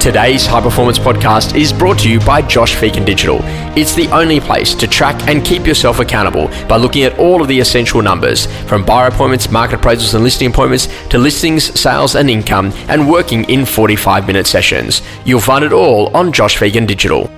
Today's High Performance Podcast is brought to you by Phegan Digital. It's the only place to track and keep yourself accountable by looking at all of the essential numbers, from buyer appointments, market appraisals and listing appointments, to listings, sales and income, and working in 45-minute sessions. You'll find it all on Phegan Digital.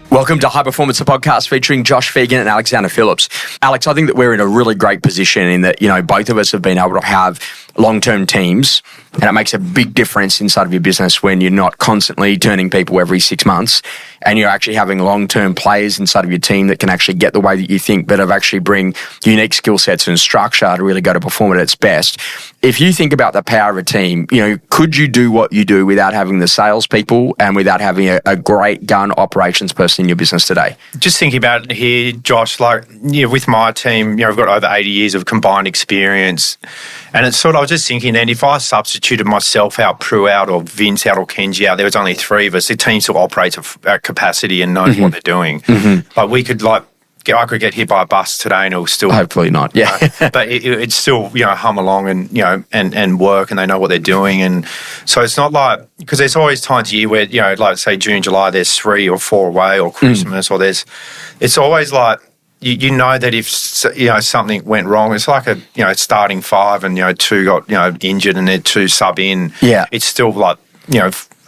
Welcome to High Performance, a podcast featuring Josh Phegan and Alexander Phillips. Alex, I think that we're in a really great position in that, both of us have been able to have long-term teams, and it makes a big difference inside of your business when you're not constantly turning people every 6 months and you're actually having long-term players inside of your team that can actually get the way that you think, but have actually bring unique skill sets and structure to really go to perform at its best. If you think about the power of a team, could you do what you do without having the salespeople and without having a great gun operations person in your business today? Just thinking about it here, Josh, with my team, we've got over 80 years of combined experience. And it's I was just thinking then, if I substituted myself out, Prue out, or Vince out, or Kenji out, there was only three of us, the team still operates at capacity and knows what they're doing. I could get hit by a bus today and it'll still... Hopefully not, yeah. But it's still, hum along and, and work, and they know what they're doing. And so it's not because there's always times a year where, say June, July, there's 3 or 4 away, or Christmas, or it's always you know that if something went wrong, it's like a starting 5 and 2 got injured and they're 2 sub in. Yeah, it's still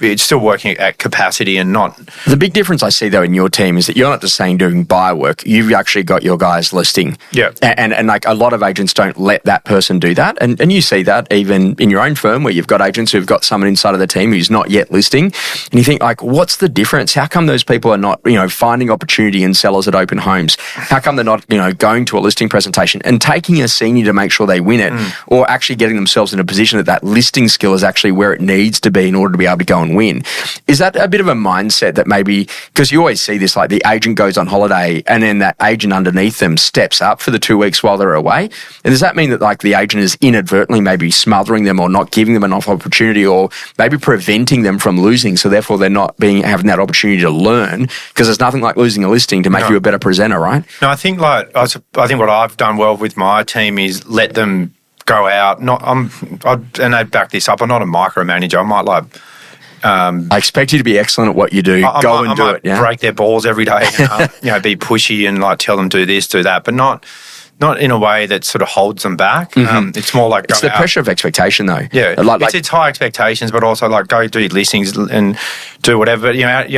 it's still working at capacity and not... The big difference I see, though, in your team is that you're not just saying doing buyer work. You've actually got your guys listing. Yeah. And a lot of agents don't let that person do that. And you see that even in your own firm where you've got agents who've got someone inside of the team who's not yet listing. And you think, what's the difference? How come those people are not, finding opportunity in sellers at open homes? How come they're not, going to a listing presentation and taking a senior to make sure they win it, or actually getting themselves in a position that listing skill is actually where it needs to be in order to be able to go and win? Is that a bit of a mindset that maybe, because you always see this, the agent goes on holiday and then that agent underneath them steps up for the 2 weeks while they're away? And does that mean that the agent is inadvertently maybe smothering them or not giving them enough opportunity, or maybe preventing them from losing, so therefore they're not having that opportunity to learn? Because there's nothing like losing a listing to make you a better presenter, right? No, I think I think what I've done well with my team is let them go out. And they back this up. I'm not a micromanager. I might I expect you to be excellent at what you do. I might Yeah? break their balls every day, be pushy and tell them do this, do that, but not in a way that sort of holds them back. It's more like it's the pressure of expectation, though. Yeah, it's high expectations, but also go do listings and do whatever.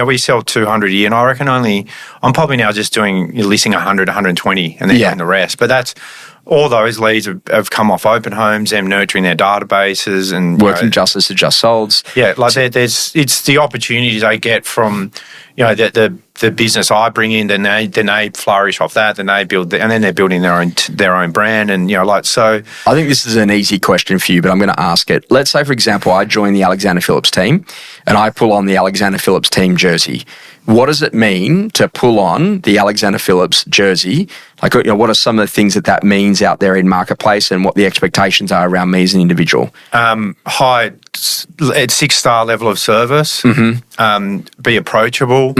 We sell 200 a year, and I reckon I'm probably now just doing listing 100, 120, and then doing the rest. But that's all those leads have come off open homes, them nurturing their databases and working just as just solds. Yeah, it's the opportunities they get from the business I bring in. Then they flourish off that. Then they build, and then they're building their own brand. And so. I think this is an easy question for you, but I'm going to ask it. Let's say, for example, I join the Alexander Phillips team, and I pull on the Alexander Phillips team jersey. What does it mean to pull on the Alexander Phillips jersey? What are some of the things that means out there in marketplace, and what the expectations are around me as an individual? High at 6-star level of service. Be approachable.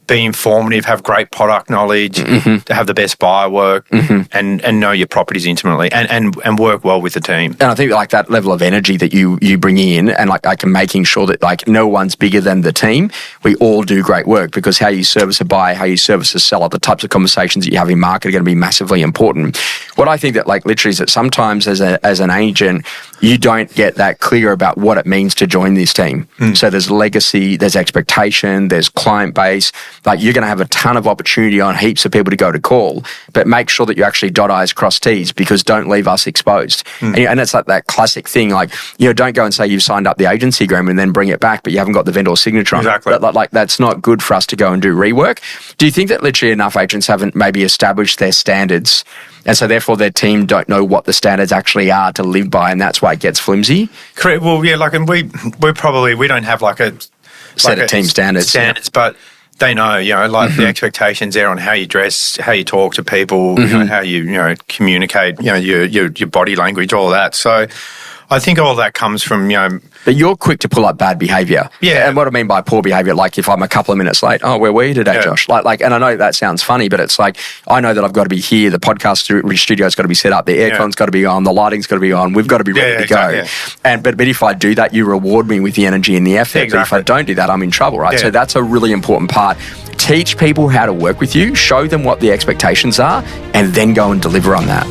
Be informative, have great product knowledge, have the best buyer work, and know your properties intimately, and work well with the team. And I think that level of energy that you bring in, and making sure that no one's bigger than the team. We all do great work, because how you service a buyer, how you service a seller, the types of conversations that you have in market are going to be massively important. What I think that literally is that sometimes as an agent, you don't get that clear about what it means to join this team. So there's legacy, there's expectation, there's client base. You're going to have a ton of opportunity on heaps of people to go to call, but make sure that you actually dot I's, cross T's, because don't leave us exposed. And it's that classic thing, don't go and say you've signed up the agency agreement and then bring it back, but you haven't got the vendor signature on it. Exactly. That's not good for us to go and do rework. Do you think that literally enough agents haven't maybe established their standards, and so therefore their team don't know what the standards actually are to live by, and that's why it gets flimsy? Correct. Well, yeah, and we don't have a set of team standards, but they know, the expectations there on how you dress, how you talk to people, how you, communicate, your body language, all of that. So I think all that comes from, But you're quick to pull up bad behaviour. Yeah. And what I mean by poor behaviour, like if I'm a couple of minutes late, where were you today, Josh? Like, and I know that sounds funny, but it's like, I know that I've got to be here. The podcast studio's got to be set up. The aircon's got to be on. The lighting's got to be on. We've got to be ready to go. Yeah. But if I do that, you reward me with the energy and the effort. Exactly. But if I don't do that, I'm in trouble, right? Yeah. So that's a really important part. Teach people how to work with you, show them what the expectations are, and then go and deliver on that.